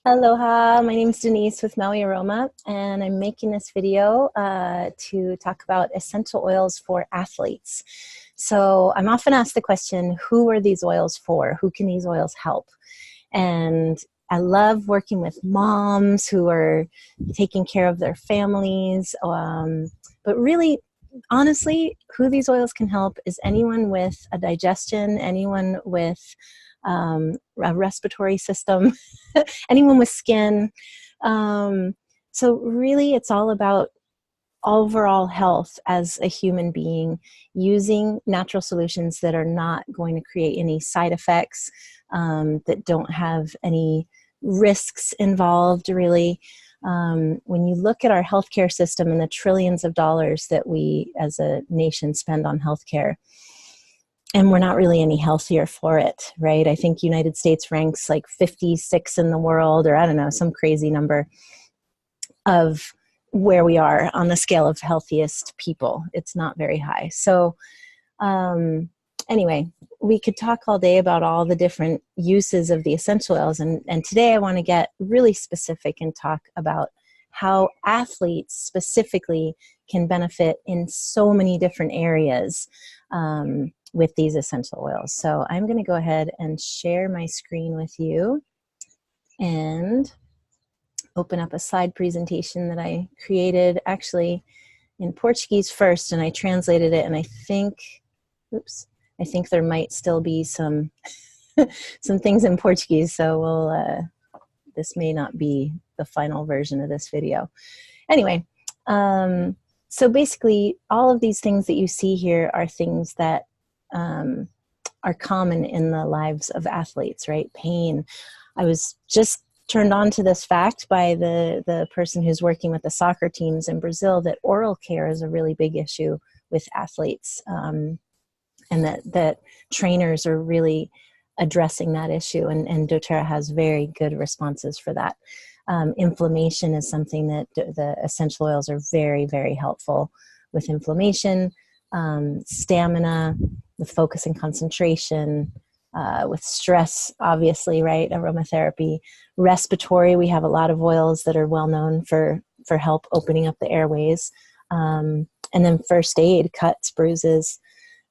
Aloha, my name is Denise with mauiaroma, and I'm making this video to talk about essential oils for athletes. So I'm often asked the question, who are these oils for? Who can these oils help? And I love working with moms who are taking care of their families, but really, honestly, who these oils can help is anyone with a digestion, anyone with a respiratory system, anyone with skin. So really, it's all about overall health as a human being, using natural solutions that are not going to create any side effects, that don't have any risks involved, really. When you look at our healthcare system and the trillions of dollars that we as a nation spend on healthcare, and we're not really any healthier for it, right? I think United States ranks like 56 in the world, or I don't know, some crazy number of where we are on the scale of healthiest people. It's not very high. So anyway, we could talk all day about all the different uses of the essential oils. And today I want to get really specific and talk about how athletes specifically can benefit in so many different areas with these essential oils. So I'm going to go ahead and share my screen with you and open up a slide presentation that I created actually in Portuguese first, and I translated it, and I think there might still be some some things in Portuguese, so this may not be the final version of this video. Anyway, so basically all of these things that you see here are things that are common in the lives of athletes, right? Pain. I was just turned on to this fact by the person who's working with the soccer teams in Brazil, that oral care is a really big issue with athletes, and that trainers are really addressing that issue, and doTerra has very good responses for that. Inflammation is something that the essential oils are very, very helpful with inflammation, stamina, with focus and concentration, with stress, obviously, right? Aromatherapy. Respiratory, we have a lot of oils that are well known for help opening up the airways. And then first aid, cuts, bruises,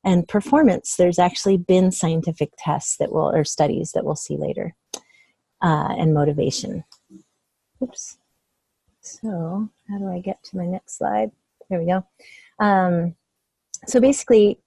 and performance. There's actually been scientific tests or studies that we'll see later, and motivation. Oops. So how do I get to my next slide? There we go. So basically,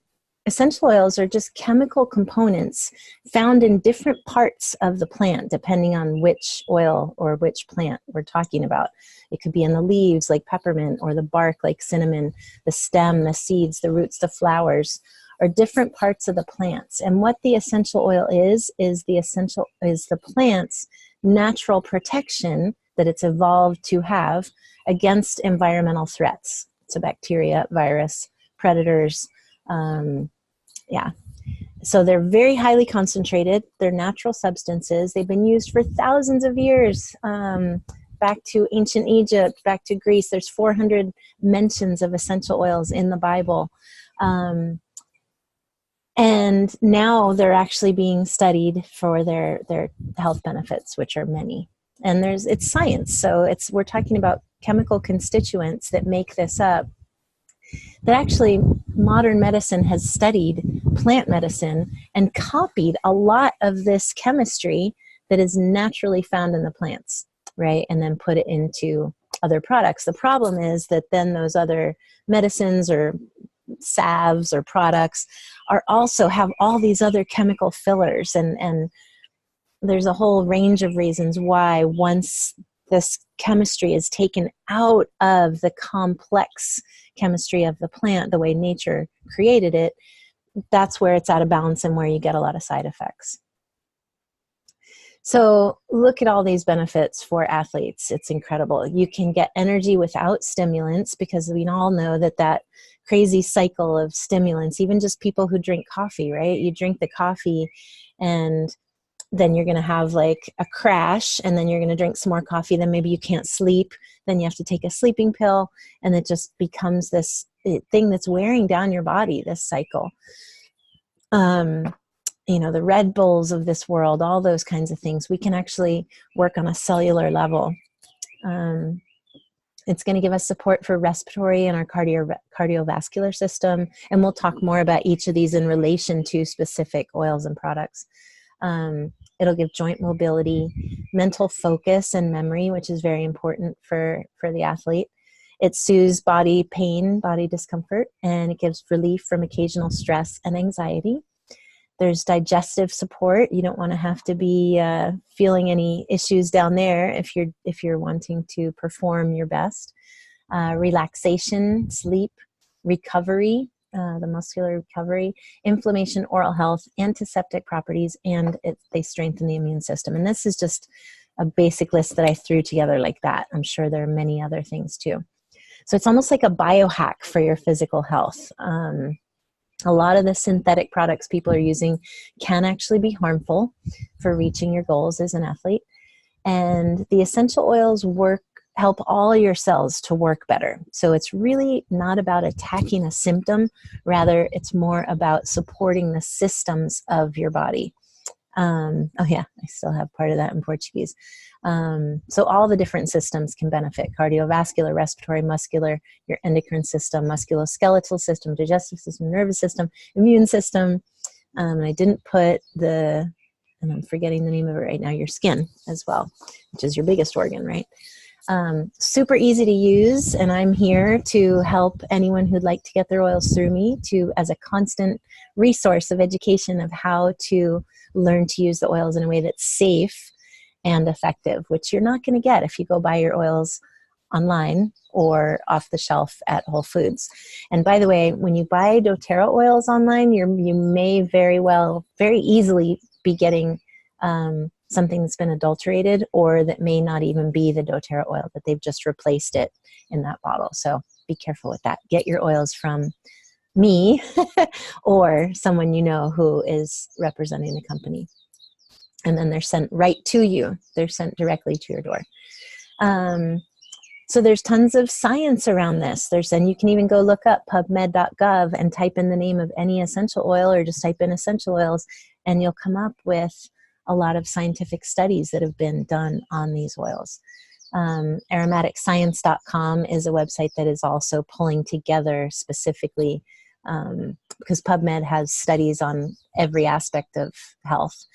essential oils are just chemical components found in different parts of the plant, depending on which oil or which plant we're talking about. It could be in the leaves, like peppermint, or the bark, like cinnamon, the stem, the seeds, the roots, the flowers, or different parts of the plants. And what the essential oil is the plant's natural protection that it's evolved to have against environmental threats. So bacteria, virus, predators, so they're very highly concentrated. They're natural substances. They've been used for thousands of years, back to ancient Egypt, back to Greece. There's 400 mentions of essential oils in the Bible. And now they're actually being studied for their health benefits, which are many. And it's science. So we're talking about chemical constituents that make this up, that actually modern medicine has studied plant medicine and copied a lot of this chemistry that is naturally found in the plants, right? And then put it into other products. The problem is that then those other medicines or salves or products also have all these other chemical fillers, and there's a whole range of reasons why, once this chemistry is taken out of the complex chemistry of the plant, the way nature created it, that's where it's out of balance and where you get a lot of side effects. So look at all these benefits for athletes. It's incredible. You can get energy without stimulants, because we all know that crazy cycle of stimulants, even just people who drink coffee, right? You drink the coffee and then you're going to have like a crash, and then you're going to drink some more coffee, then maybe you can't sleep, then you have to take a sleeping pill, and it just becomes this thing that's wearing down your body, this cycle. the Red Bulls of this world, all those kinds of things. We can actually work on a cellular level. It's going to give us support for respiratory and our cardiovascular system. And we'll talk more about each of these in relation to specific oils and products. It'll give joint mobility, mental focus, and memory, which is very important for the athlete. It soothes body pain, body discomfort, and it gives relief from occasional stress and anxiety. There's digestive support. You don't want to have to be feeling any issues down there if you're wanting to perform your best. Relaxation, sleep, recovery, the muscular recovery, inflammation, oral health, antiseptic properties, and they strengthen the immune system. And this is just a basic list that I threw together like that. I'm sure there are many other things too. So it's almost like a biohack for your physical health. A lot of the synthetic products people are using can actually be harmful for reaching your goals as an athlete. And the essential oils help all your cells to work better. So it's really not about attacking a symptom. Rather, it's more about supporting the systems of your body. Oh yeah, I still have part of that in Portuguese. So all the different systems can benefit: cardiovascular, respiratory, muscular, your endocrine system, musculoskeletal system, digestive system, nervous system, immune system. I didn't put and I'm forgetting the name of it right now, your skin as well, which is your biggest organ, right? Super easy to use, and I'm here to help anyone who'd like to get their oils through me as a constant resource of education of how to learn to use the oils in a way that's safe and effective, which you're not going to get if you go buy your oils online or off the shelf at Whole Foods. And by the way, when you buy doTerra oils online, you may very easily be getting something that's been adulterated, or that may not even be the doTerra oil, that they've just replaced it in that bottle. So be careful with that. Get your oils from me or someone you know who is representing the company. And then they're sent right to you. They're sent directly to your door. So there's tons of science around this. And you can even go look up pubmed.gov and type in the name of any essential oil, or just type in essential oils, and you'll come up with a lot of scientific studies that have been done on these oils. Aromaticscience.com is a website that is also pulling together specifically, because PubMed has studies on every aspect of health.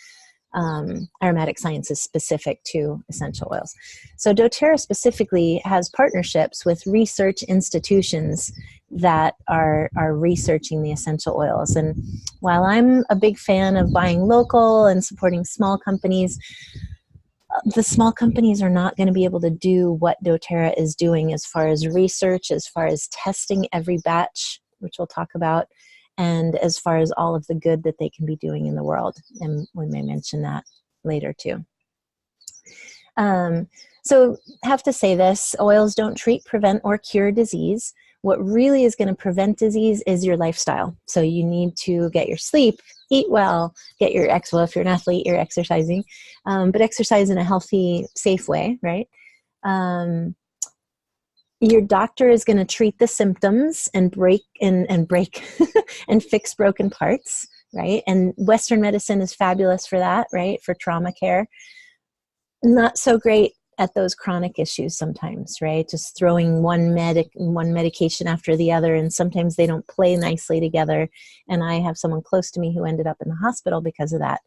Aromatic Science is specific to essential oils. So doTerra specifically has partnerships with research institutions that are researching the essential oils. And while I'm a big fan of buying local and supporting small companies, the small companies are not going to be able to do what doTerra is doing as far as research, as far as testing every batch, which we'll talk about, and as far as all of the good that they can be doing in the world. And we may mention that later too. So have to say this: oils don't treat, prevent, or cure disease. What really is going to prevent disease is your lifestyle. So you need to get your sleep, eat well, get your well, if you're an athlete, you're exercising, but exercise in a healthy, safe way, right? Your doctor is going to treat the symptoms and break and fix broken parts, right? And Western medicine is fabulous for that, right? For trauma care. Not so great at those chronic issues sometimes, right? Just throwing one medication after the other, and sometimes they don't play nicely together. And I have someone close to me who ended up in the hospital because of that.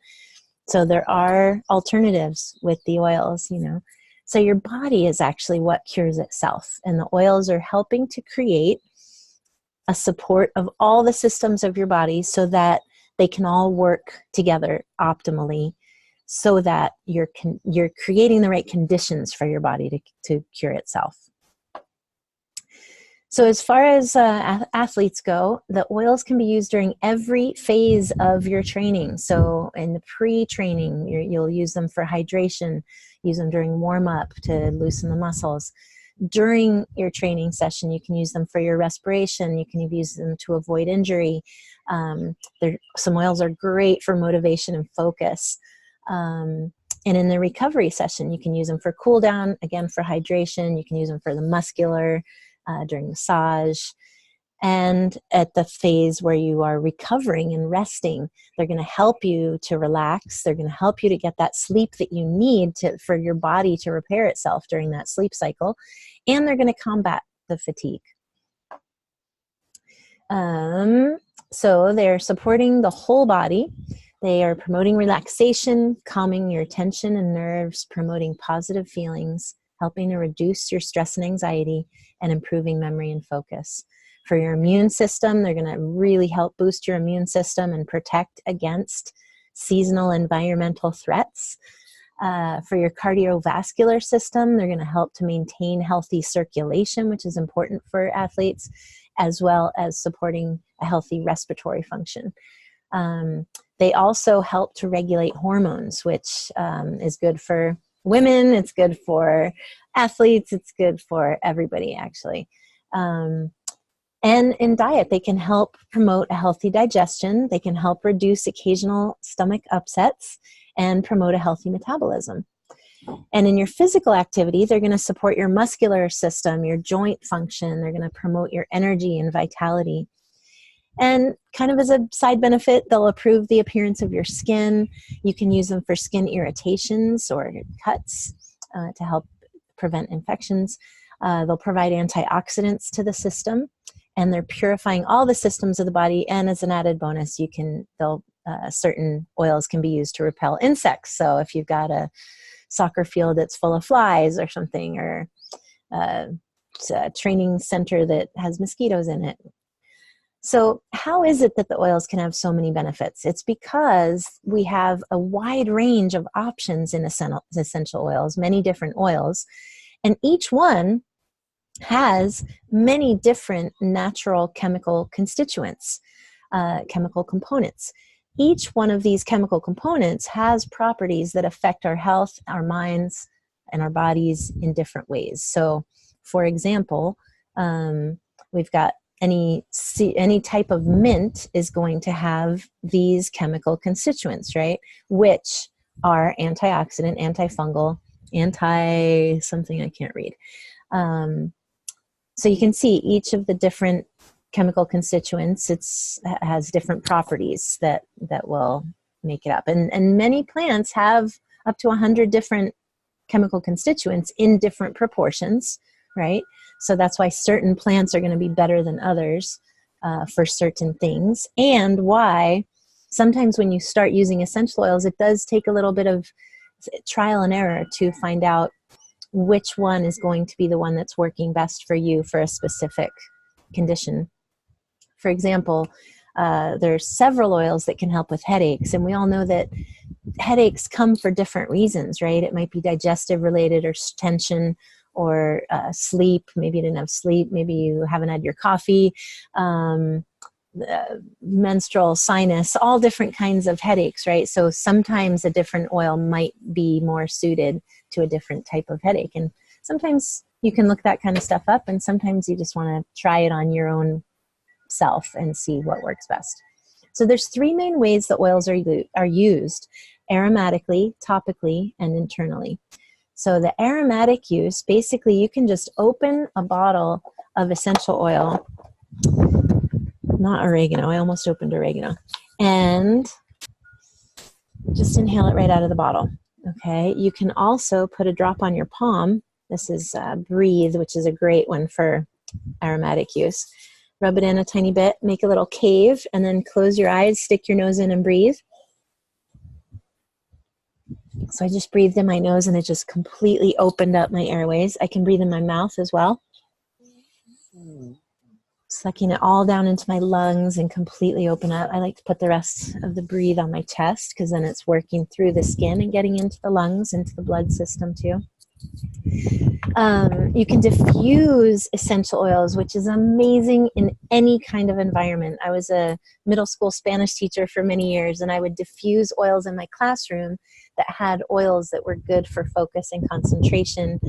So there are alternatives with the oils, So your body is actually what cures itself, and the oils are helping to create a support of all the systems of your body so that they can all work together optimally, so that you're creating the right conditions for your body to cure itself. So as far as athletes go, the oils can be used during every phase of your training. So in the pre-training, you'll use them for hydration, use them during warm-up to loosen the muscles. During your training session, you can use them for your respiration. You can use them to avoid injury. Some oils are great for motivation and focus. And in the recovery session, you can use them for cool down, again for hydration. You can use them for the muscular, during massage. And at the phase where you are recovering and resting, they're going to help you to relax. They're going to help you to get that sleep that you need for your body to repair itself during that sleep cycle. And they're going to combat the fatigue. So they're supporting the whole body. They are promoting relaxation, calming your tension and nerves, promoting positive feelings, helping to reduce your stress and anxiety, and improving memory and focus. For your immune system, they're going to really help boost your immune system and protect against seasonal environmental threats. For your cardiovascular system, they're going to help to maintain healthy circulation, which is important for athletes, as well as supporting a healthy respiratory function. They also help to regulate hormones, which is good for women, it's good for athletes, it's good for everybody, actually. And in diet, they can help promote a healthy digestion. They can help reduce occasional stomach upsets and promote a healthy metabolism. And in your physical activity, they're going to support your muscular system, your joint function. They're going to promote your energy and vitality. And kind of as a side benefit, they'll improve the appearance of your skin. You can use them for skin irritations or cuts to help prevent infections. They'll provide antioxidants to the system, and they're purifying all the systems of the body. And as an added bonus, certain oils can be used to repel insects. So if you've got a soccer field that's full of flies or something, or it's a training center that has mosquitoes in it. So how is it that the oils can have so many benefits? It's because we have a wide range of options in essential oils, many different oils, and each one has many different natural chemical constituents, chemical components. Each one of these chemical components has properties that affect our health, our minds, and our bodies in different ways. So, for example, we've got any type of mint is going to have these chemical constituents, right? Which are antioxidant, antifungal, something I can't read. So you can see each of the different chemical constituents, has different properties that will make it up. And many plants have up to 100 different chemical constituents in different proportions, right? So that's why certain plants are going to be better than others for certain things, and why sometimes when you start using essential oils, it does take a little bit of trial and error to find out which one is going to be the one that's working best for you for a specific condition. For example, there's several oils that can help with headaches, and we all know that headaches come for different reasons, right? It might be digestive related, or tension, or sleep. Maybe you didn't have sleep. Maybe you haven't had your coffee. Menstrual, sinus, all different kinds of headaches, right? So sometimes a different oil might be more suited to a different type of headache. And sometimes you can look that kind of stuff up, and sometimes you just want to try it on your own self and see what works best. So there's three main ways that oils are used: aromatically, topically, and internally. So the aromatic use, basically you can just open a bottle of essential oil, not oregano, I almost opened oregano, and just inhale it right out of the bottle. Okay, you can also put a drop on your palm. This is Breathe, which is a great one for aromatic use. Rub it in a tiny bit, make a little cave, and then close your eyes, stick your nose in and breathe. So I just breathed in my nose and it just completely opened up my airways. I can breathe in my mouth as well. Sucking it all down into my lungs and completely open up. I like to put the rest of the breathe on my chest, because then it's working through the skin and getting into the lungs, into the blood system too. You can diffuse essential oils, which is amazing in any kind of environment. I was a middle school Spanish teacher for many years, and I would diffuse oils in my classroom that had oils that were good for focus and concentration.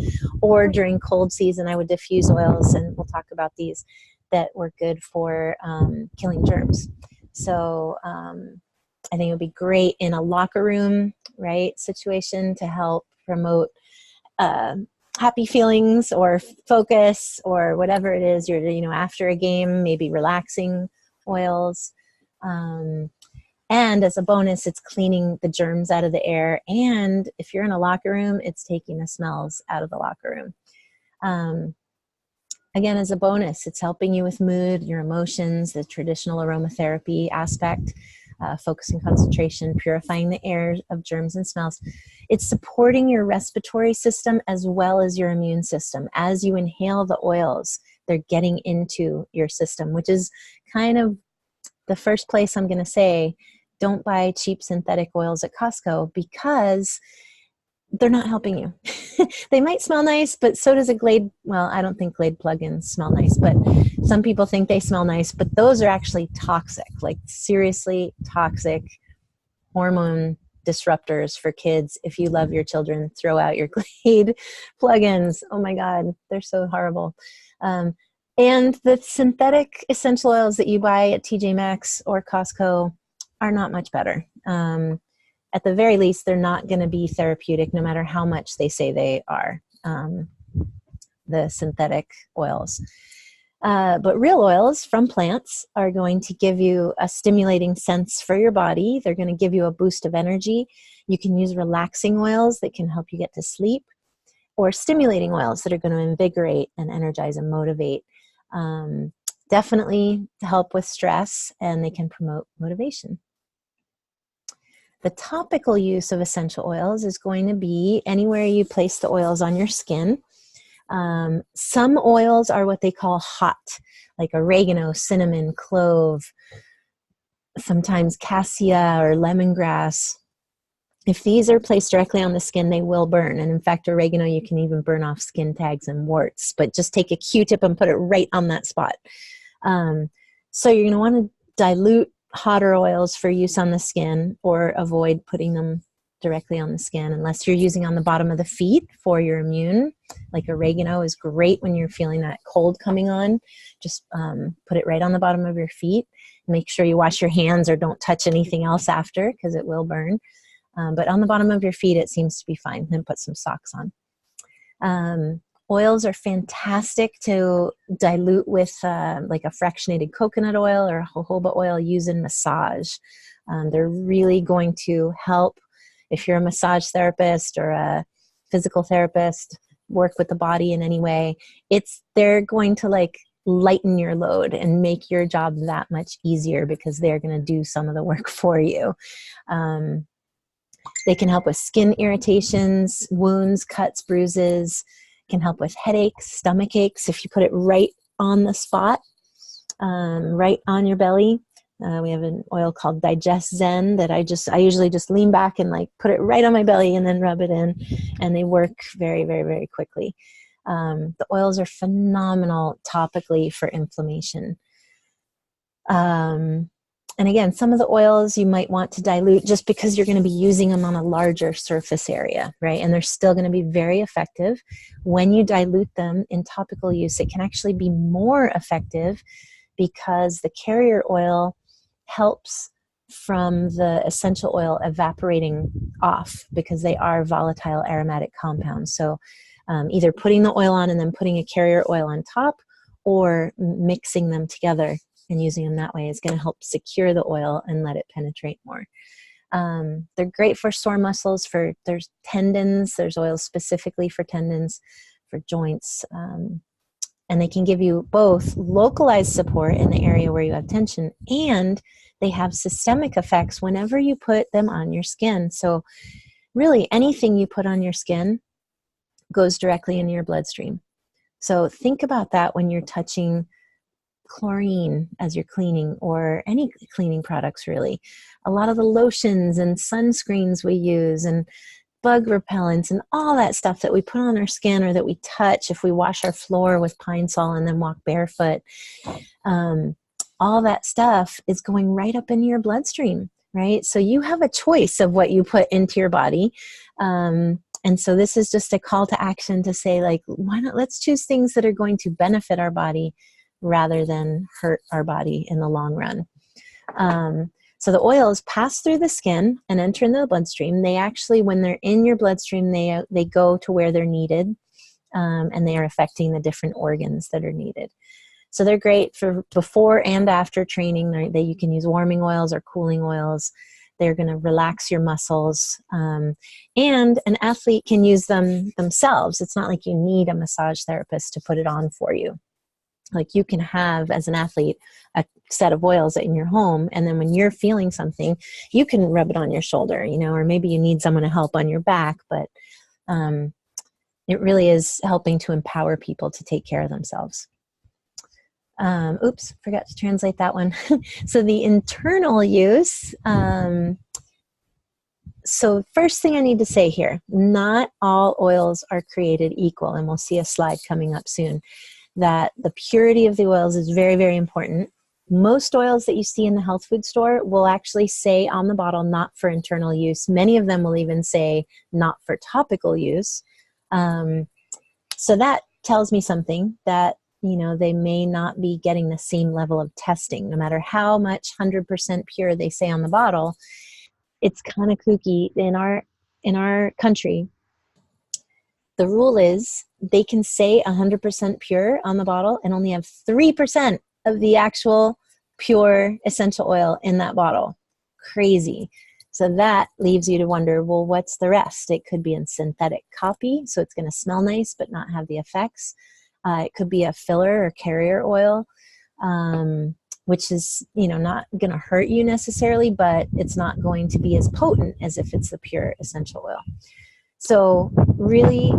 Or during cold season, I would diffuse oils, and we'll talk about these, that were good for killing germs. So I think it would be great in a locker room, right, situation to help promote happy feelings or focus or whatever it is, you're, after a game, maybe relaxing oils. And as a bonus, it's cleaning the germs out of the air. And if you're in a locker room, it's taking the smells out of the locker room. Again, as a bonus, it's helping you with mood, your emotions, the traditional aromatherapy aspect, focusing concentration, purifying the air of germs and smells. It's supporting your respiratory system as well as your immune system. As you inhale the oils, they're getting into your system, which is kind of the first place I'm going to say, don't buy cheap synthetic oils at Costco because they're not helping you. They might smell nice, but so does a Glade. Well, I don't think Glade plugins smell nice, but some people think they smell nice, but those are actually toxic, like seriously toxic hormone disruptors for kids. If you love your children, throw out your Glade plugins. Oh my God, they're so horrible. And the synthetic essential oils that you buy at TJ Maxx or Costco are not much better. At the very least, they're not going to be therapeutic no matter how much they say they are, the synthetic oils. But real oils from plants are going to give you a stimulating sense for your body. They're going to give you a boost of energy. You can use relaxing oils that can help you get to sleep, or stimulating oils that are going to invigorate and energize and motivate. Definitely help with stress, and they can promote motivation. The topical use of essential oils is going to be anywhere you place the oils on your skin. Some oils are what they call hot, like oregano, cinnamon, clove, sometimes cassia or lemongrass. If these are placed directly on the skin, they will burn. And in fact, oregano, you can even burn off skin tags and warts, but just take a Q-tip and put it right on that spot. So you're going to want to dilute hotter oils for use on the skin, or avoid putting them directly on the skin unless you're using on the bottom of the feet for your immune. Like oregano is great when you're feeling that cold coming on. Just put it right on the bottom of your feet. Make sure you wash your hands or don't touch anything else after, because it will burn. But on the bottom of your feet, it seems to be fine. Then put some socks on. Oils are fantastic to dilute with like a fractionated coconut oil or jojoba oil used in massage. They're really going to help if you're a massage therapist or a physical therapist, work with the body in any way. They're going to like lighten your load and make your job that much easier, because they're going to do some of the work for you. They can help with skin irritations, wounds, cuts, bruises. Can help with headaches, stomach aches. If you put it right on the spot, right on your belly. We have an oil called Digest Zen that I usually just lean back and like put it right on my belly and then rub it in, and they work very, very, very quickly. The oils are phenomenal topically for inflammation. And again, some of the oils you might want to dilute just because you're going to be using them on a larger surface area, right? And they're still going to be very effective. When you dilute them in topical use, it can actually be more effective because the carrier oil helps from the essential oil evaporating off, because they are volatile aromatic compounds. So either putting the oil on and then putting a carrier oil on top, or mixing them together and using them that way is going to help secure the oil and let it penetrate more. They're great for sore muscles, there's tendons, there's oils specifically for tendons, for joints, and they can give you both localized support in the area where you have tension, and they have systemic effects whenever you put them on your skin. So really anything you put on your skin goes directly into your bloodstream. So think about that when you're touching chlorine as you're cleaning, or any cleaning products really. A lot of the lotions and sunscreens we use and bug repellents and all that stuff that we put on our skin, or that we touch if we wash our floor with Pine Sol and then walk barefoot, all that stuff is going right up into your bloodstream, right? So you have a choice of what you put into your body. And so this is just a call to action to say, like, why not, let's choose things that are going to benefit our body rather than hurt our body in the long run. So the oils pass through the skin and enter in the bloodstream. They actually, when they're in your bloodstream, they go to where they're needed. and they are affecting the different organs that are needed. So they're great for before and after training. You can use warming oils or cooling oils. They're going to relax your muscles. And an athlete can use them themselves. It's not like you need a massage therapist to put it on for you. Like you can have, as an athlete, a set of oils in your home, and then when you're feeling something, you can rub it on your shoulder, or maybe you need someone to help on your back, but it really is helping to empower people to take care of themselves. Oops, forgot to translate that one. So the internal use, so first thing I need to say here, not all oils are created equal, and we'll see a slide coming up soon, that the purity of the oils is very, very important. Most oils that you see in the health food store will actually say on the bottle, not for internal use. Many of them will even say not for topical use. So that tells me something, that they may not be getting the same level of testing. No matter how much 100% pure they say on the bottle, it's kind of kooky. In our country, the rule is they can say 100% pure on the bottle and only have 3% of the actual pure essential oil in that bottle. Crazy. So that leaves you to wonder, well, what's the rest? It could be a synthetic copy, so it's going to smell nice but not have the effects. It could be a filler or carrier oil, which is, not going to hurt you necessarily, but it's not going to be as potent as if it's the pure essential oil. So really,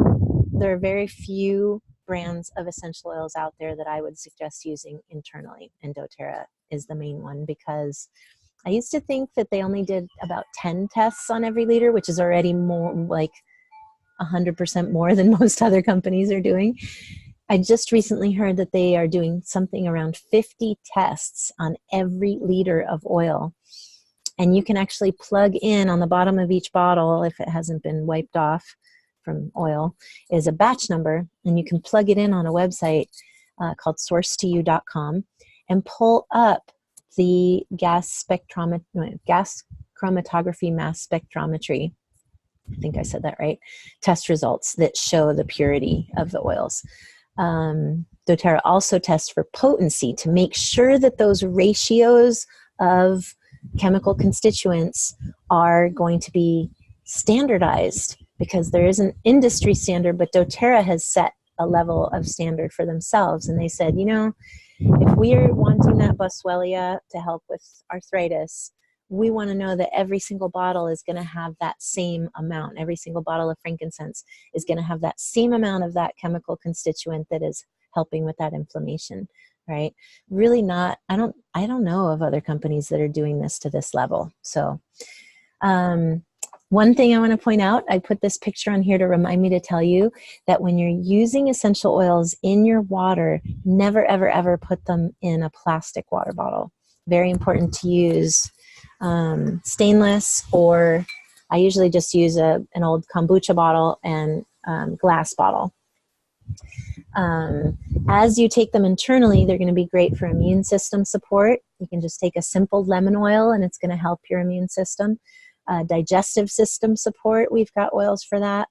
there are very few brands of essential oils out there that I would suggest using internally, and doTerra is the main one, because I used to think that they only did about 10 tests on every liter, which is already more, like 100% more than most other companies are doing. I just recently heard that they are doing something around 50 tests on every liter of oil. And you can actually plug in on the bottom of each bottle, if it hasn't been wiped off from oil, is a batch number. And you can plug it in on a website called sourcetoyou.com and pull up the gas chromatography mass spectrometry, I think I said that right, test results that show the purity of the oils. doTerra also tests for potency to make sure that those ratios of chemical constituents are going to be standardized, because there is an industry standard, but doTerra has set a level of standard for themselves. And they said, if we are wanting that Boswellia to help with arthritis, we want to know that every single bottle is going to have that same amount. Every single bottle of frankincense is going to have that same amount of that chemical constituent that is helping with that inflammation, right? Really not, I don't know of other companies that are doing this to this level. So one thing I want to point out, I put this picture on here to remind me to tell you that when you're using essential oils in your water, never, ever, ever put them in a plastic water bottle. Very important to use stainless, or I usually just use an old kombucha bottle and glass bottle. As you take them internally, they're going to be great for immune system support. You can just take a simple lemon oil and it's going to help your immune system. Digestive system support, we've got oils for that.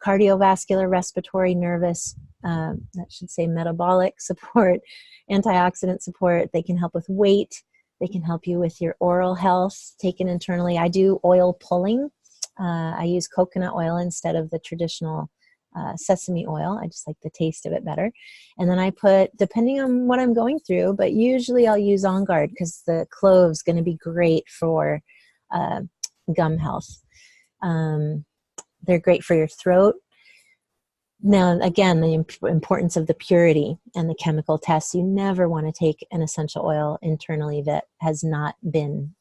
Cardiovascular, respiratory, nervous, that should say metabolic support, antioxidant support. They can help with weight. They can help you with your oral health, taken internally. I do oil pulling. I use coconut oil instead of the traditional sesame oil. I just like the taste of it better. And then I put, depending on what I'm going through, but usually I'll use On Guard, because the clove's going to be great for gum health. They're great for your throat. Now, again, the importance of the purity and the chemical tests. You never want to take an essential oil internally that has not been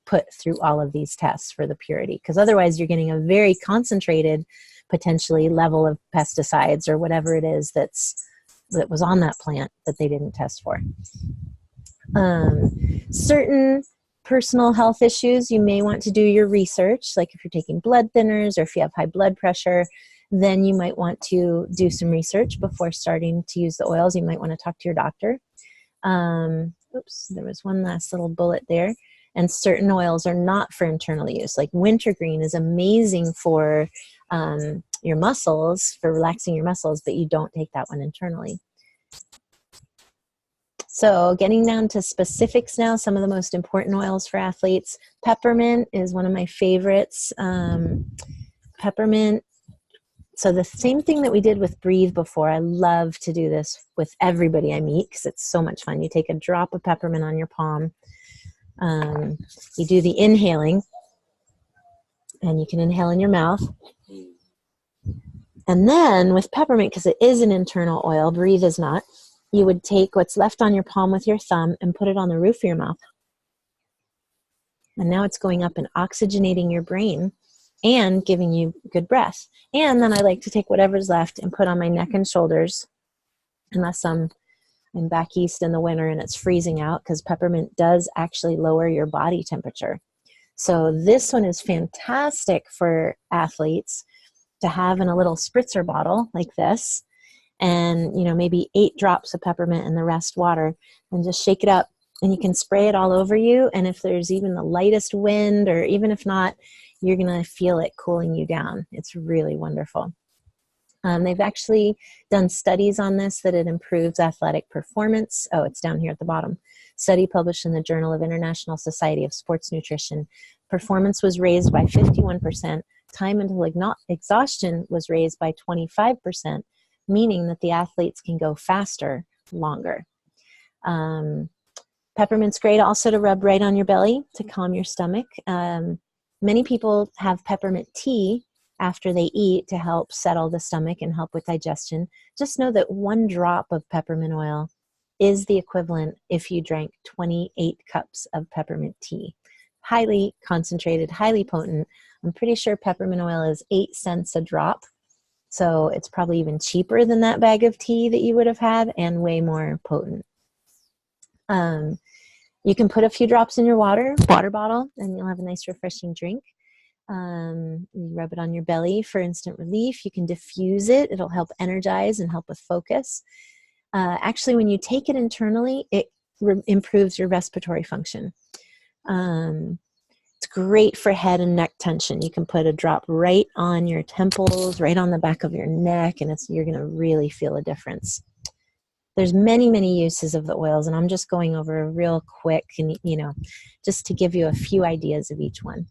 put through all of these tests for the purity, because otherwise you're getting a very concentrated, potentially, level of pesticides or whatever it is that was on that plant that they didn't test for. Certain personal health issues, you may want to do your research, like if you're taking blood thinners or if you have high blood pressure, then you might want to do some research before starting to use the oils. You might want to talk to your doctor. Oops, there was one last little bullet there. And certain oils are not for internal use. Like wintergreen is amazing for your muscles, for relaxing your muscles, but you don't take that one internally. So getting down to specifics now, some of the most important oils for athletes. Peppermint is one of my favorites. Peppermint. So the same thing that we did with Breathe before, I love to do this with everybody I meet because it's so much fun. You take a drop of peppermint on your palm. You do the inhaling, and you can inhale in your mouth. And then with peppermint, because it is an internal oil, Breathe is not, you would take what's left on your palm with your thumb and put it on the roof of your mouth. And now it's going up and oxygenating your brain and giving you good breath. And then I like to take whatever's left and put on my neck and shoulders, unless I'm back east in the winter and it's freezing out, because peppermint does actually lower your body temperature. So this one is fantastic for athletes to have in a little spritzer bottle like this, and maybe 8 drops of peppermint and the rest water, and just shake it up, and you can spray it all over you. And if there's even the lightest wind, or even if not, you're going to feel it cooling you down. It's really wonderful. They've actually done studies on this, that it improves athletic performance. Oh, it's down here at the bottom. Study published in the Journal of International Society of Sports Nutrition. Performance was raised by 51%. Time until exhaustion was raised by 25%, meaning that the athletes can go faster, longer. Peppermint's great also to rub right on your belly to calm your stomach. Many people have peppermint tea after they eat to help settle the stomach and help with digestion. Just know that 1 drop of peppermint oil is the equivalent if you drank 28 cups of peppermint tea. Highly concentrated, highly potent. I'm pretty sure peppermint oil is 8 cents a drop. So it's probably even cheaper than that bag of tea that you would have had, and way more potent. You can put a few drops in your water bottle, and you'll have a nice refreshing drink. You rub it on your belly for instant relief. You can diffuse it. It'll help energize and help with focus. Actually, when you take it internally, it improves your respiratory function. It's great for head and neck tension. You can put a drop right on your temples, right on the back of your neck, and you're going to really feel a difference. There's many, many uses of the oils, and I'm just going over real quick, and just to give you a few ideas of each one.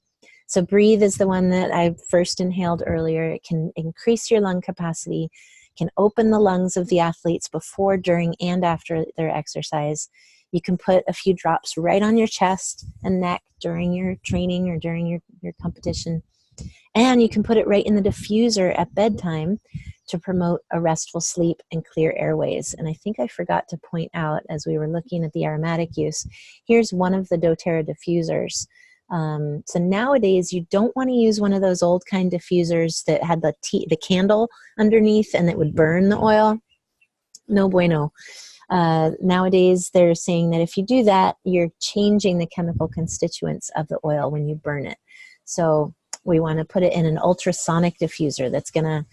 So Breathe is the one that I first inhaled earlier. It can increase your lung capacity, can open the lungs of the athletes before, during, and after their exercise. You can put a few drops right on your chest and neck during your training or during your competition. And you can put it right in the diffuser at bedtime to promote a restful sleep and clear airways. And I think I forgot to point out, as we were looking at the aromatic use, here's one of the doTerra diffusers. So nowadays, you don't want to use one of those old kind diffusers that had the candle underneath and that would burn the oil. No bueno. Nowadays, they're saying that if you do that, you're changing the chemical constituents of the oil when you burn it. So we want to put it in an ultrasonic diffuser that's going to,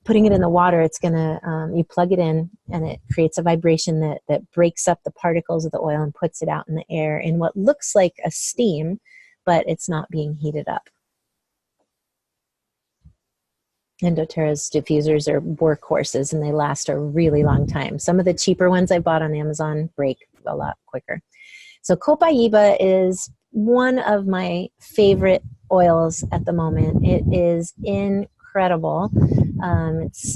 putting it in the water, it's going to, you plug it in and it creates a vibration that breaks up the particles of the oil and puts it out in the air in what looks like a steam, but it's not being heated up. And doTerra's diffusers are workhorses, and they last a really long time. Some of the cheaper ones I bought on Amazon break a lot quicker. So Copaiba is one of my favorite oils at the moment. It is incredible.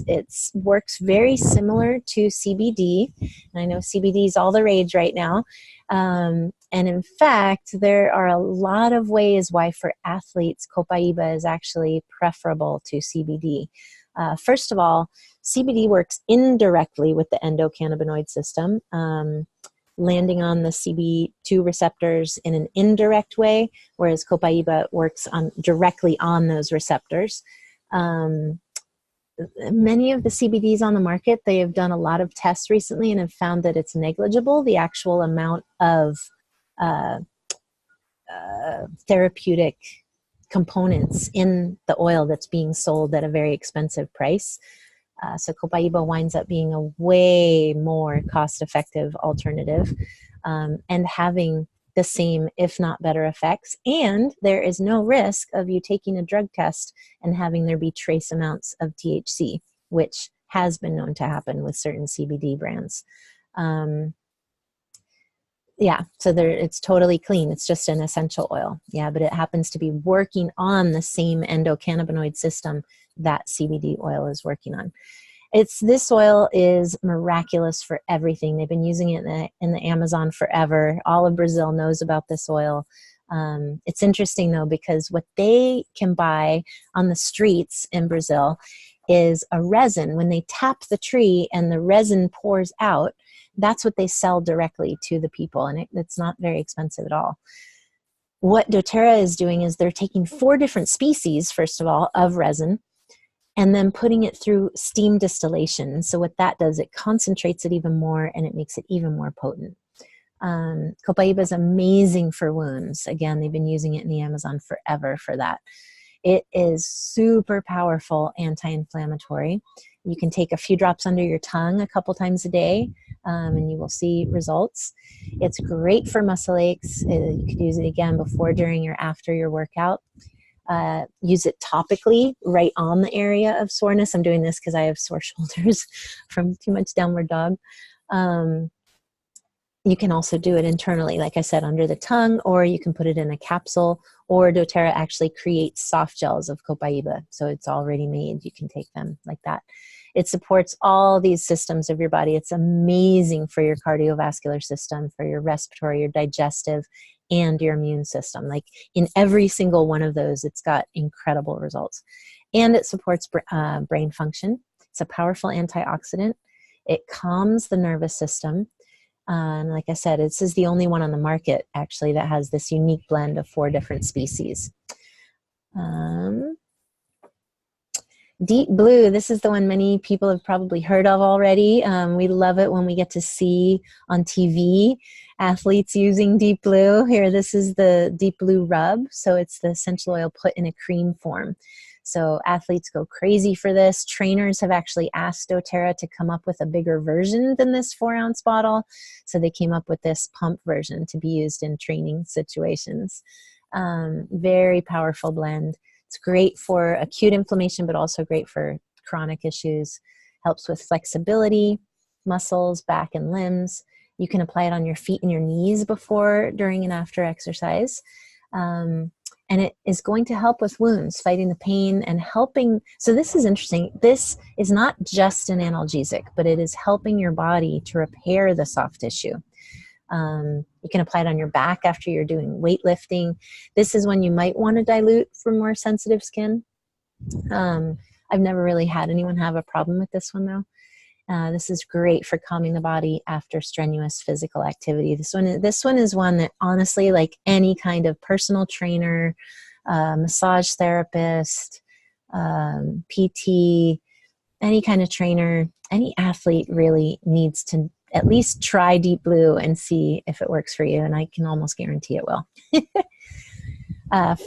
It works very similar to CBD. And I know CBD is all the rage right now. And in fact, there are a lot of ways why for athletes, Copaiba is actually preferable to CBD. First of all, CBD works indirectly with the endocannabinoid system, landing on the CB2 receptors in an indirect way, whereas Copaiba works directly on those receptors. Many of the CBDs on the market, they have done a lot of tests recently and have found that it's negligible, the actual amount of therapeutic components in the oil that's being sold at a very expensive price. So Copaiba winds up being a way more cost-effective alternative, and having the same, if not better effects. And there is no risk of you taking a drug test and having there be trace amounts of THC, which has been known to happen with certain CBD brands. Yeah, so it's totally clean. It's just an essential oil. Yeah, but it happens to be working on the same endocannabinoid system that CBD oil is working on. This oil is miraculous for everything. They've been using it in the Amazon forever. All of Brazil knows about this oil. It's interesting though, because what they can buy on the streets in Brazil is a resin. When they tap the tree and the resin pours out, that's what they sell directly to the people, and it's not very expensive at all. What doTerra is doing is they're taking 4 different species, first of all, of resin, and then putting it through steam distillation. So what that does, it concentrates it even more, and it makes it even more potent. Copaiba is amazing for wounds. Again, they've been using it in the Amazon forever for that. It is super powerful anti-inflammatory. You can take a few drops under your tongue a couple times a day, and you will see results. It's great for muscle aches. You could use it again before, during, or after your workout. Use it topically right on the area of soreness. I'm doing this because I have sore shoulders from too much downward dog. You can also do it internally, like I said, under the tongue, or you can put it in a capsule, or doTerra actually creates soft gels of copaiba. So it's already made. You can take them like that. It supports all these systems of your body. It's amazing for your cardiovascular system, for your respiratory, your digestive, and your immune system. Like in every single one of those, it's got incredible results. And it supports brain function. It's a powerful antioxidant. It calms the nervous system. And like I said, this is the only one on the market, actually, that has this unique blend of 4 different species. Deep blue, this is the one many people have probably heard of already. We love it when we get to see on TV athletes using deep blue. Here, this is the deep blue rub. So it's the essential oil put in a cream form. So athletes go crazy for this. Trainers have actually asked doTerra to come up with a bigger version than this 4-ounce bottle. So they came up with this pump version to be used in training situations. Very powerful blend. It's great for acute inflammation, but also great for chronic issues. Helps with flexibility, muscles, back, and limbs. You can apply it on your feet and your knees before, during, and after exercise. And it is going to help with wounds, fighting the pain and helping. So this is interesting. This is not just an analgesic, but it is helping your body to repair the soft tissue. You can apply it on your back after you're doing weightlifting. This is when you might want to dilute for more sensitive skin. I've never really had anyone have a problem with this one though. This is great for calming the body after strenuous physical activity. This one is one that honestly, like any kind of personal trainer, massage therapist, PT, any kind of trainer, any athlete really needs to at least try deep blue and see if it works for you. And I can almost guarantee it will.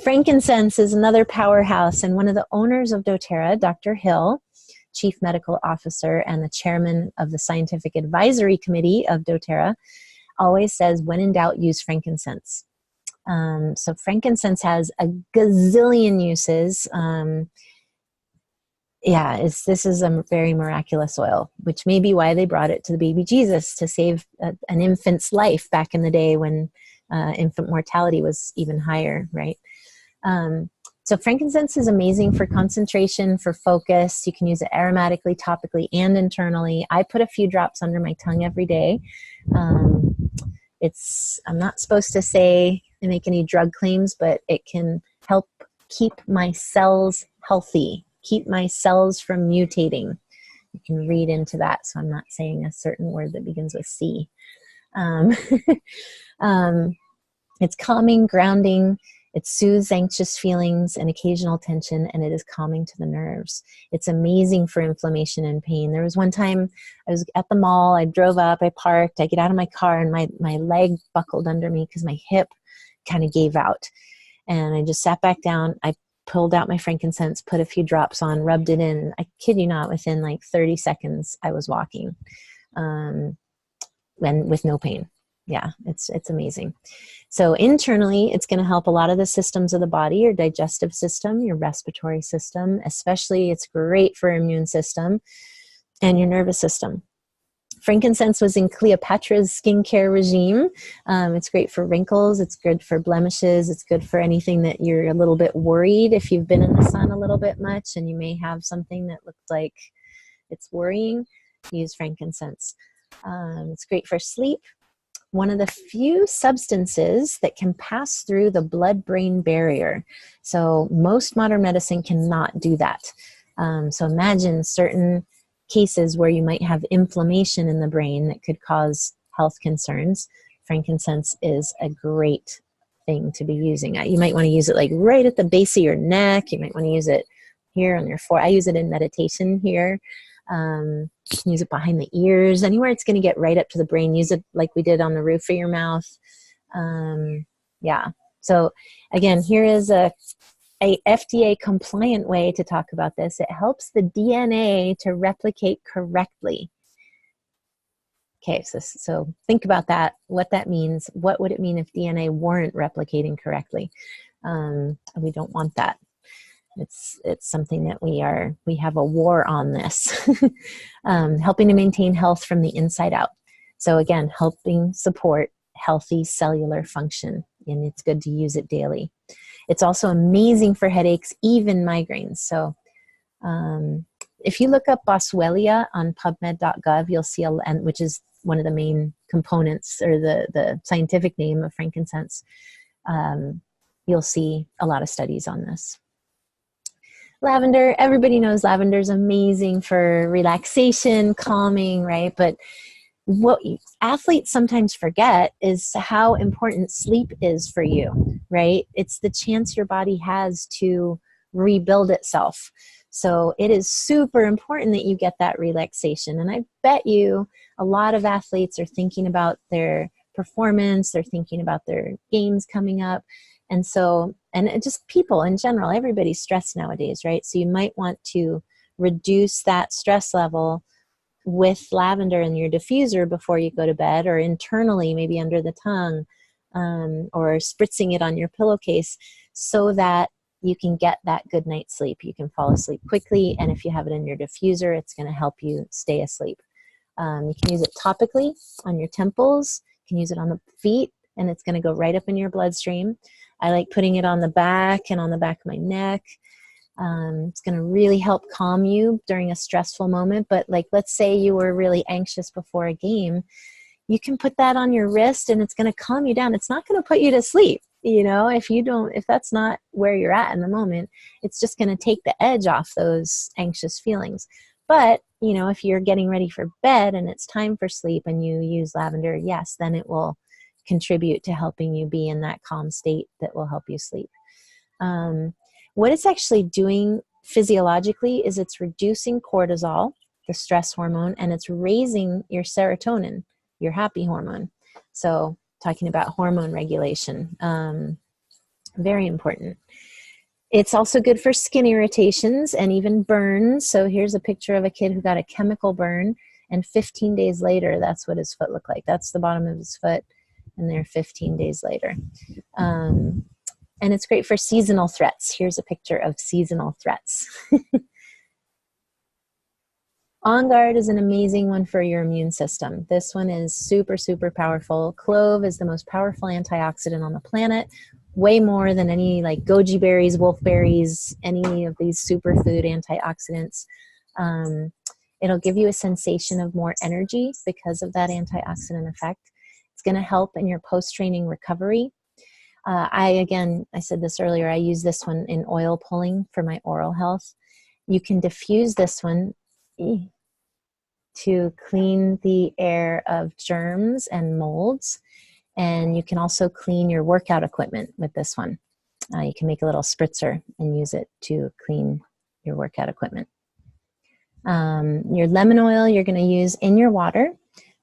Frankincense is another powerhouse, and one of the owners of doTerra, Dr. Hill, Chief Medical Officer and the Chairman of the Scientific Advisory Committee of doTerra, always says, when in doubt, use frankincense. So frankincense has a gazillion uses. This is a very miraculous oil, which may be why they brought it to the baby Jesus, to save an infant's life back in the day when infant mortality was even higher, right? So frankincense is amazing for concentration, for focus. You can use it aromatically, topically, and internally. I put a few drops under my tongue every day. I'm not supposed to say and make any drug claims, but it can help keep my cells healthy, keep my cells from mutating. You can read into that, so I'm not saying a certain word that begins with C. It's calming, grounding. It soothes anxious feelings and occasional tension, and it is calming to the nerves. It's amazing for inflammation and pain. There was one time I was at the mall, I drove up, I parked, I get out of my car, and my leg buckled under me because my hip kind of gave out. And I just sat back down, I pulled out my frankincense, put a few drops on, rubbed it in, and I kid you not, within like 30 seconds, I was walking, and with no pain. Yeah, it's amazing. So internally, it's going to help a lot of the systems of the body, your digestive system, your respiratory system, especially it's great for immune system and your nervous system. Frankincense was in Cleopatra's skincare regime. It's great for wrinkles. It's good for blemishes. It's good for anything that you're a little bit worried if you've been in the sun a little bit much and you may have something that looks like it's worrying. Use frankincense. It's great for sleep. One of the few substances that can pass through the blood-brain barrier. So most modern medicine cannot do that. So imagine certain cases where you might have inflammation in the brain that could cause health concerns. Frankincense is a great thing to be using. You might want to use it like right at the base of your neck. You might want to use it here on your forehead. I use it in meditation here. You can use it behind the ears, anywhere it's going to get right up to the brain. Use it like we did on the roof of your mouth. Yeah. So again, here is a FDA compliant way to talk about this. It helps the DNA to replicate correctly. Okay, so think about that, what that means. What would it mean if DNA weren't replicating correctly? We don't want that. It's something that we have a war on this. Helping to maintain health from the inside out. So again, helping support healthy cellular function, and it's good to use it daily. It's also amazing for headaches, even migraines. So if you look up Boswellia on pubmed.gov, you'll see, which is one of the main components or the scientific name of frankincense, you'll see a lot of studies on this. Lavender, everybody knows lavender is amazing for relaxation, calming, right? But what athletes sometimes forget is how important sleep is for you, right? It's the chance your body has to rebuild itself. So it is super important that you get that relaxation. And I bet you a lot of athletes are thinking about their performance, they're thinking about their games coming up. And so, and just people in general, everybody's stressed nowadays, right? So you might want to reduce that stress level with lavender in your diffuser before you go to bed, or internally, maybe under the tongue, or spritzing it on your pillowcase, so that you can get that good night's sleep. You can fall asleep quickly, and if you have it in your diffuser, it's going to help you stay asleep. You can use it topically on your temples. You can use it on the feet, and it's going to go right up in your bloodstream. I like putting it on the back and on the back of my neck. It's going to really help calm you during a stressful moment. But like, let's say you were really anxious before a game, you can put that on your wrist and it's going to calm you down. It's not going to put you to sleep. You know, if that's not where you're at in the moment, it's just going to take the edge off those anxious feelings. But, you know, if you're getting ready for bed and it's time for sleep and you use lavender, yes, then it will contribute to helping you be in that calm state that will help you sleep. What it's actually doing physiologically is it's reducing cortisol, the stress hormone, and it's raising your serotonin, your happy hormone. So talking about hormone regulation, very important. It's also good for skin irritations and even burns. So here's a picture of a kid who got a chemical burn, and 15 days later, that's what his foot looked like. That's the bottom of his foot, and they're 15 days later. And it's great for seasonal threats. Here's a picture of seasonal threats. On Guard is an amazing one for your immune system. This one is super, super powerful. Clove is the most powerful antioxidant on the planet, way more than any like goji berries, wolfberries, any of these superfood antioxidants. It'll give you a sensation of more energy because of that antioxidant effect. It's going to help in your post-training recovery. I said this earlier, I use this one in oil pulling for my oral health. You can diffuse this one to clean the air of germs and molds. And you can also clean your workout equipment with this one. You can make a little spritzer and use it to clean your workout equipment. Your lemon oil you're going to use in your water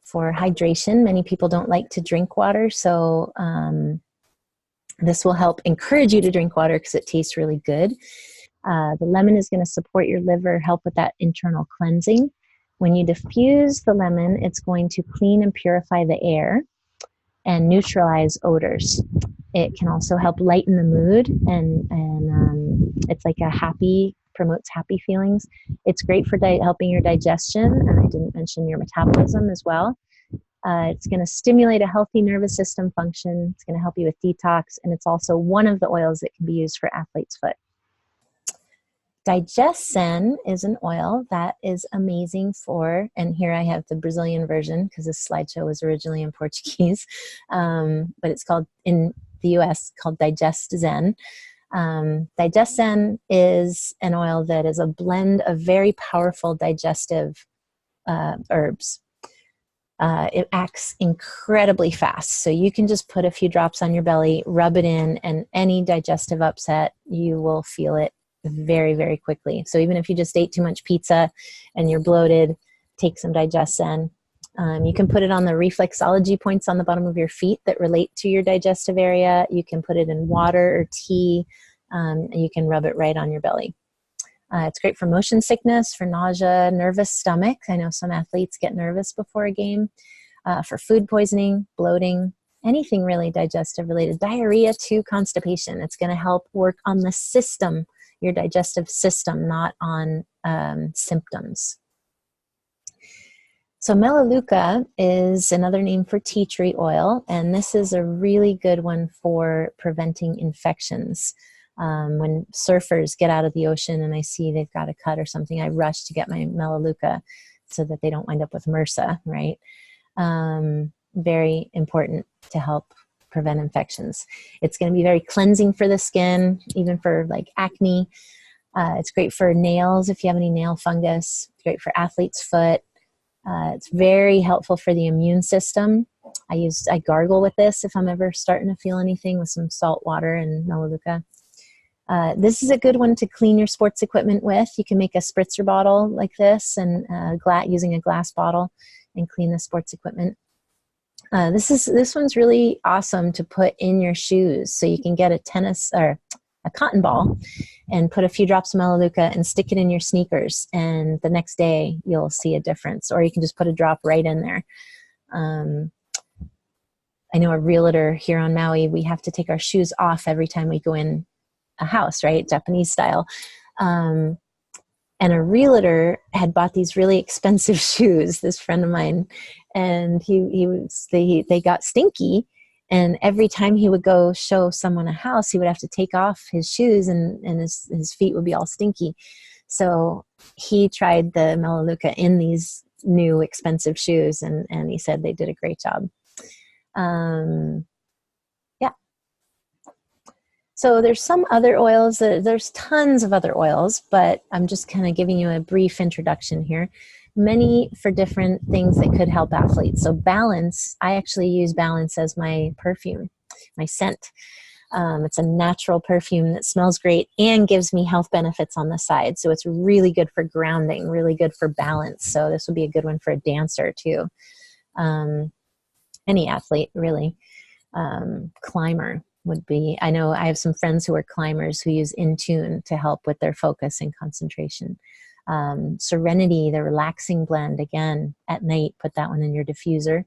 for hydration. Many people don't like to drink water, so this will help encourage you to drink water because it tastes really good. The lemon is going to support your liver, help with that internal cleansing. When you diffuse the lemon, it's going to clean and purify the air. and neutralize odors. It can also help lighten the mood, and it's like promotes happy feelings. It's great for helping your digestion, and I didn't mention your metabolism as well. It's going to stimulate a healthy nervous system function. It's going to help you with detox, and it's also one of the oils that can be used for athlete's foot. Digestion is an oil that is amazing for, and here I have the Brazilian version because this slideshow was originally in Portuguese, but it's called, in the US, called Digestion. Digestion is an oil that is a blend of very powerful digestive herbs. It acts incredibly fast. So you can just put a few drops on your belly, rub it in, and any digestive upset, you will feel it very, very quickly. So even if you just ate too much pizza and you're bloated, take some Digestion. You can put it on the reflexology points on the bottom of your feet that relate to your digestive area. You can put it in water or tea. You can rub it right on your belly. It's great for motion sickness, for nausea, nervous stomach. I know some athletes get nervous before a game. For food poisoning, bloating, anything really digestive related. Diarrhea too, constipation. It's going to help work on the system, your digestive system, not on symptoms. So Melaleuca is another name for tea tree oil, and this is a really good one for preventing infections. When surfers get out of the ocean and I see they've got a cut or something, I rush to get my Melaleuca so that they don't wind up with MRSA, right? Very important to help prevent infections. It's going to be very cleansing for the skin, even for like acne. It's great for nails if you have any nail fungus. It's great for athlete's foot. It's very helpful for the immune system. I gargle with this if I'm ever starting to feel anything, with some salt water and Melaleuca. This is a good one to clean your sports equipment with. You can make a spritzer bottle like this and using a glass bottle and clean the sports equipment. This one's really awesome to put in your shoes. So you can get a cotton ball and put a few drops of Melaleuca and stick it in your sneakers, and the next day you'll see a difference. Or you can just put a drop right in there. I know a realtor here on Maui, we have to take our shoes off every time we go in a house, right? Japanese style. And a realtor had bought these really expensive shoes, this friend of mine, and they got stinky. And every time he would go show someone a house, he would have to take off his shoes, and his feet would be all stinky. So he tried the Melaleuca in these new expensive shoes, and he said they did a great job. Yeah. So there's some other oils. There's tons of other oils, but I'm just kind of giving you a brief introduction here. Many for different things that could help athletes. So Balance, I actually use Balance as my perfume, my scent. It's a natural perfume that smells great and gives me health benefits on the side. So it's really good for grounding, really good for balance. So this would be a good one for a dancer too. Any athlete, really. Climber would be, I know I have some friends who are climbers who use Intune to help with their focus and concentration. Serenity, the relaxing blend, again, at night, put that one in your diffuser.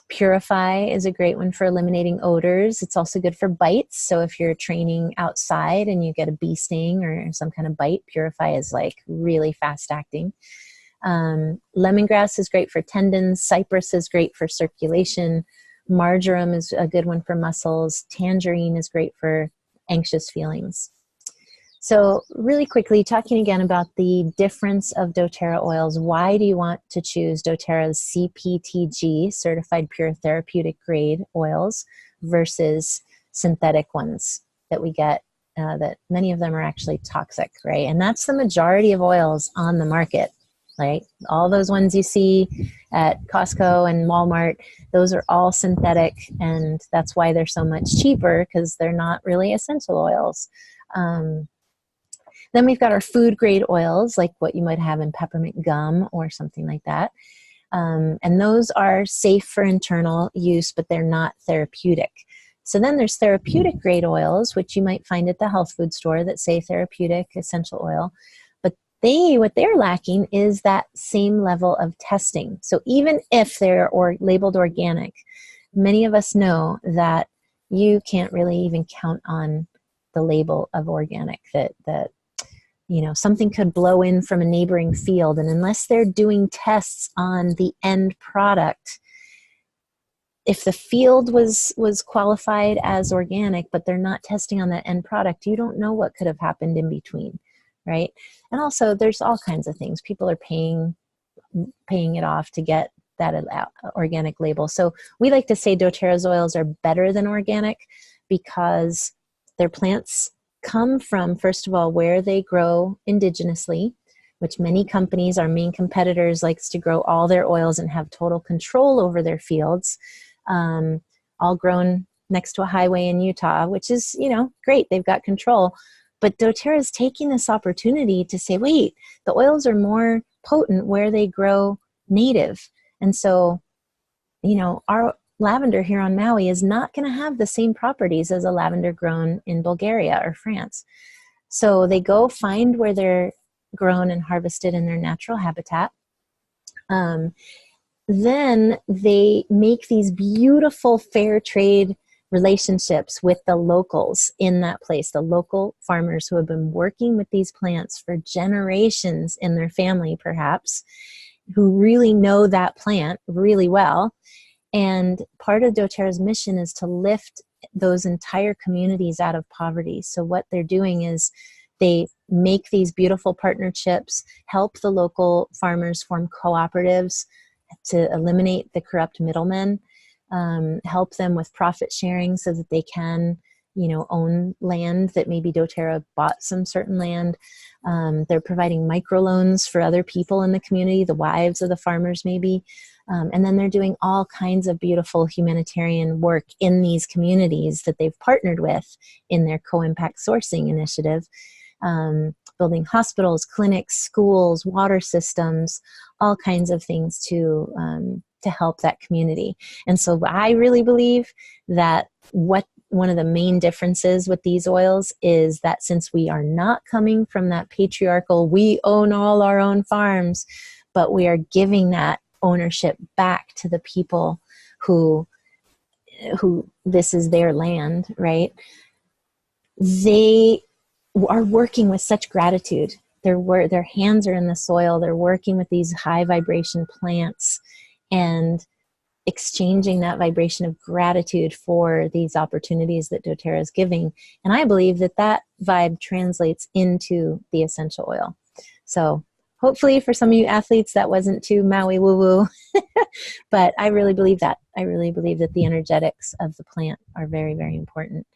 Purify is a great one for eliminating odors. It's also good for bites. So if you're training outside and you get a bee sting or some kind of bite, Purify is like really fast acting. Lemongrass is great for tendons. Cypress is great for circulation. Marjoram is a good one for muscles. Tangerine is great for anxious feelings. So really quickly, talking again about the difference of doTerra oils. Why do you want to choose doTerra's CPTG, Certified Pure Therapeutic Grade oils, versus synthetic ones that we get, that many of them are actually toxic, right? And that's the majority of oils on the market, right? All those ones you see at Costco and Walmart, those are all synthetic, and that's why they're so much cheaper, because they're not really essential oils. Then we've got our food grade oils, like what you might have in peppermint gum or something like that. And those are safe for internal use, but they're not therapeutic. So then there's therapeutic grade oils, which you might find at the health food store that say therapeutic essential oil, but what they're lacking is that same level of testing. So even if they're labeled organic, many of us know that you can't really even count on the label of organic, that you know, something could blow in from a neighboring field, and unless they're doing tests on the end product, if the field was qualified as organic, but they're not testing on that end product, you don't know what could have happened in between, right? And also, there's all kinds of things. People are paying it off to get that organic label. So we like to say doTerra's oils are better than organic because their plants come from, first of all, where they grow indigenously, which many companies, our main competitors, likes to grow all their oils and have total control over their fields, all grown next to a highway in Utah, which is, you know, great. They've got control. But doTerra is taking this opportunity to say, wait, the oils are more potent where they grow native. And so, you know, our lavender here on Maui is not going to have the same properties as a lavender grown in Bulgaria or France. So they go find where they're grown and harvested in their natural habitat. Then they make these beautiful fair trade relationships with the locals in that place, the local farmers who have been working with these plants for generations in their family, perhaps, who really know that plant really well. And part of doTerra's mission is to lift those entire communities out of poverty. So what they're doing is they make these beautiful partnerships, help the local farmers form cooperatives to eliminate the corrupt middlemen, help them with profit sharing so that they can, you know, own land that maybe doTerra bought some certain land. They're providing microloans for other people in the community, the wives of the farmers maybe. And then they're doing all kinds of beautiful humanitarian work in these communities that they've partnered with in their co-impact sourcing initiative, building hospitals, clinics, schools, water systems, all kinds of things to help that community. And so I really believe that one of the main differences with these oils is that since we are not coming from that patriarchal, we own all our own farms, but we are giving that ownership back to the people who this is their land, right? They are working with such gratitude. Their hands are in the soil. They're working with these high vibration plants and exchanging that vibration of gratitude for these opportunities that doTerra is giving. And I believe that that vibe translates into the essential oil. So hopefully for some of you athletes, that wasn't too Maui woo-woo, but I really believe that. I really believe that the energetics of the plant are very, very important.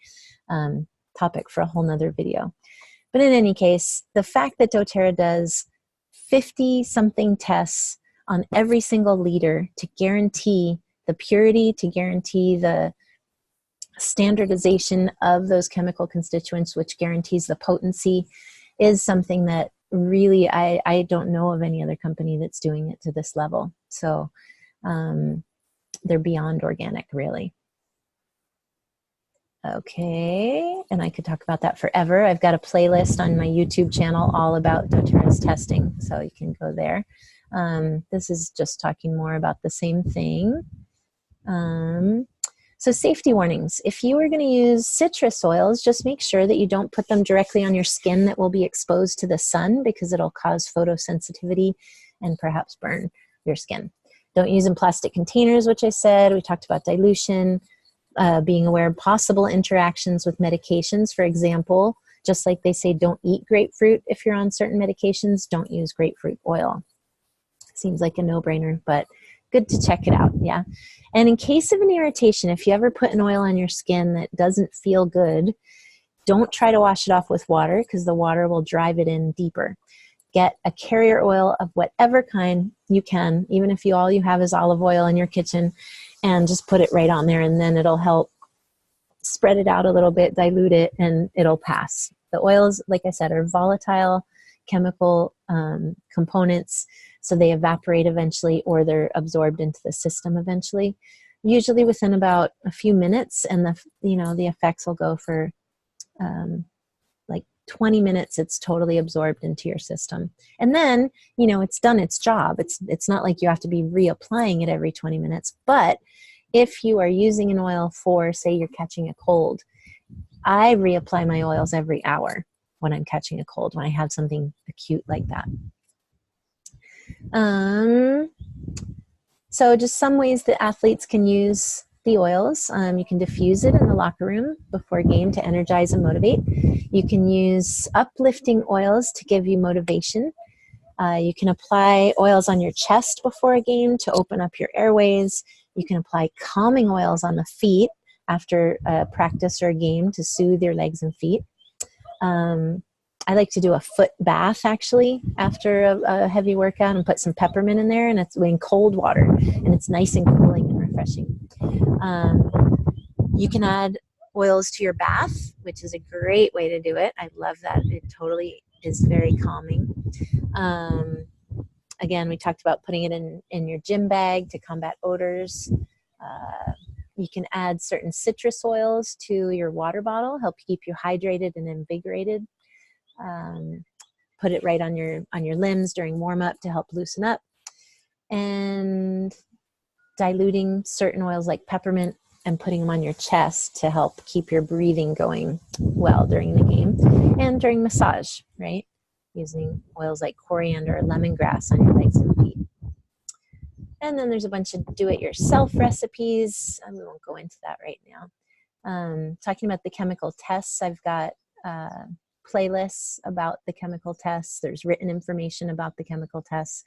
Topic for a whole nother video. But in any case, the fact that doTerra does 50-something tests on every single liter to guarantee the purity, to guarantee the standardization of those chemical constituents, which guarantees the potency, is something that really I don't know of any other company that's doing it to this level. So they're beyond organic, really. Okay, and I could talk about that forever. I've got a playlist on my YouTube channel all about doTerra's testing, so you can go there. This is just talking more about the same thing. So safety warnings. If you are going to use citrus oils, just make sure that you don't put them directly on your skin that will be exposed to the sun, because it'll cause photosensitivity and perhaps burn your skin. Don't use in plastic containers, which I said. We talked about dilution, being aware of possible interactions with medications. For example, just like they say don't eat grapefruit if you're on certain medications, don't use grapefruit oil. Seems like a no-brainer, but good to check it out, yeah. And in case of an irritation, if you ever put an oil on your skin that doesn't feel good, don't try to wash it off with water, because the water will drive it in deeper. Get a carrier oil of whatever kind you can, even if all you have is olive oil in your kitchen, and just put it right on there, and then it'll help spread it out a little bit, dilute it, and it'll pass. The oils, like I said, are volatile chemical components, so they evaporate eventually, or they're absorbed into the system eventually, usually within about a few minutes, and the effects will go for like 20 minutes, it's totally absorbed into your system. And then, it's done its job. It's not like you have to be reapplying it every 20 minutes. But if you are using an oil for, say, you're catching a cold, I reapply my oils every hour when I'm catching a cold, when I have something acute like that. So just some ways that athletes can use the oils. You can diffuse it in the locker room before a game to energize and motivate. You can use uplifting oils to give you motivation. You can apply oils on your chest before a game to open up your airways. You can apply calming oils on the feet after a practice or a game to soothe your legs and feet. I like to do a foot bath actually after a heavy workout and put some peppermint in there, and it's in cold water, and it's nice and cooling and refreshing. You can add oils to your bath, which is a great way to do it. I love that. It totally is very calming. Again, we talked about putting it in your gym bag to combat odors. You can add certain citrus oils to your water bottle, help keep you hydrated and invigorated. Put it right on your limbs during warm-up to help loosen up. And diluting certain oils like peppermint and putting them on your chest to help keep your breathing going well during the game. And during massage, right? Using oils like coriander or lemongrass on your legs and feet. And then there's a bunch of do-it-yourself recipes. We won't go into that right now. Talking about the chemical tests, I've got playlists about the chemical tests. There's written information about the chemical tests.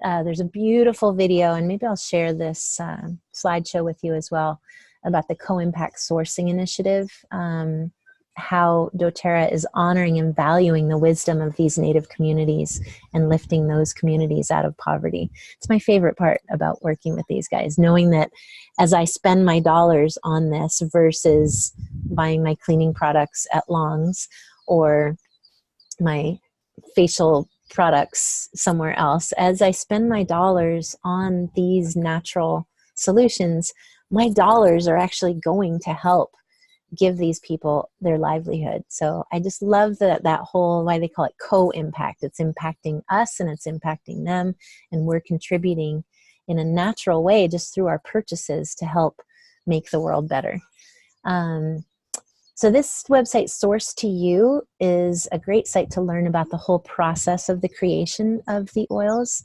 There's a beautiful video, and maybe I'll share this slideshow with you as well, about the Co-Impact Sourcing Initiative, how doTerra is honoring and valuing the wisdom of these Native communities and lifting those communities out of poverty. It's my favorite part about working with these guys, knowing that as I spend my dollars on this versus buying my cleaning products at Long's or my facial products somewhere else, as I spend my dollars on these natural solutions, my dollars are actually going to help give these people their livelihood. So I just love that whole, why they call it co-impact. It's impacting us and it's impacting them, and we're contributing in a natural way just through our purchases to help make the world better. So this website, Source to You, is a great site to learn about the whole process of the creation of the oils.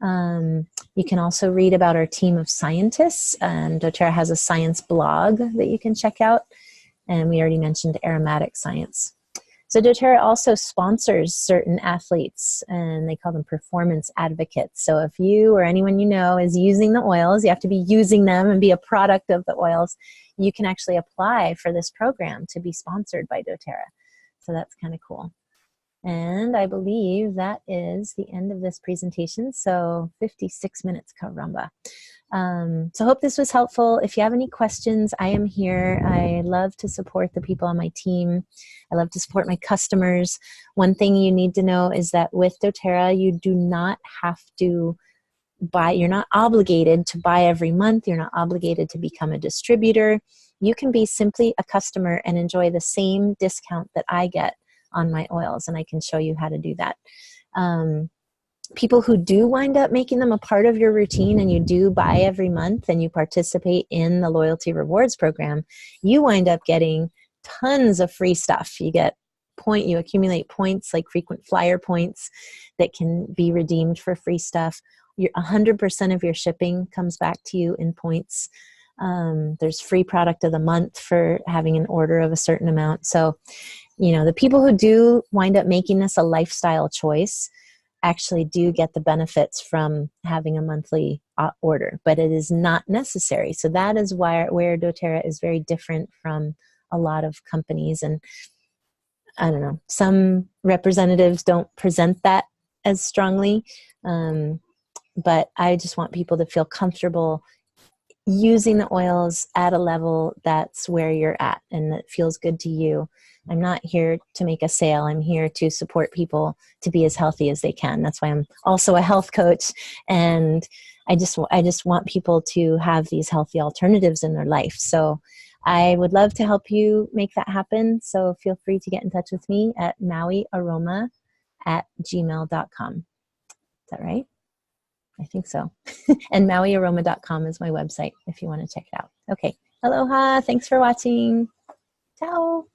You can also read about our team of scientists, and doTerra has a science blog that you can check out. And we already mentioned aromatic science. So doTerra also sponsors certain athletes, and they call them performance advocates. So if you or anyone you know is using the oils, you have to be using them and be a product of the oils, you can actually apply for this program to be sponsored by doTerra. So that's kind of cool. And I believe that is the end of this presentation. So 56 minutes, caramba. So hope this was helpful. If you have any questions, I am here. I love to support the people on my team. I love to support my customers. One thing you need to know is that with doTerra, you do not have to buy. You're not obligated to buy every month. You're not obligated to become a distributor. You can be simply a customer and enjoy the same discount that I get on my oils, and I can show you how to do that. People who do wind up making them a part of your routine and you do buy every month and you participate in the loyalty rewards program, you wind up getting tons of free stuff. You accumulate points like frequent flyer points that can be redeemed for free stuff. 100% of your shipping comes back to you in points. There's free product of the month for having an order of a certain amount. So, the people who do wind up making this a lifestyle choice actually do get the benefits from having a monthly order, but it is not necessary. So that is where doTerra is very different from a lot of companies. And I don't know, some representatives don't present that as strongly, but I just want people to feel comfortable using the oils at a level that's where you're at and that feels good to you. I'm not here to make a sale. I'm here to support people to be as healthy as they can. That's why I'm also a health coach. And I just want people to have these healthy alternatives in their life. So I would love to help you make that happen. So feel free to get in touch with me at mauiaroma@gmail.com. Is that right? I think so. And mauiaroma.com is my website if you want to check it out. Okay. Aloha. Thanks for watching. Ciao.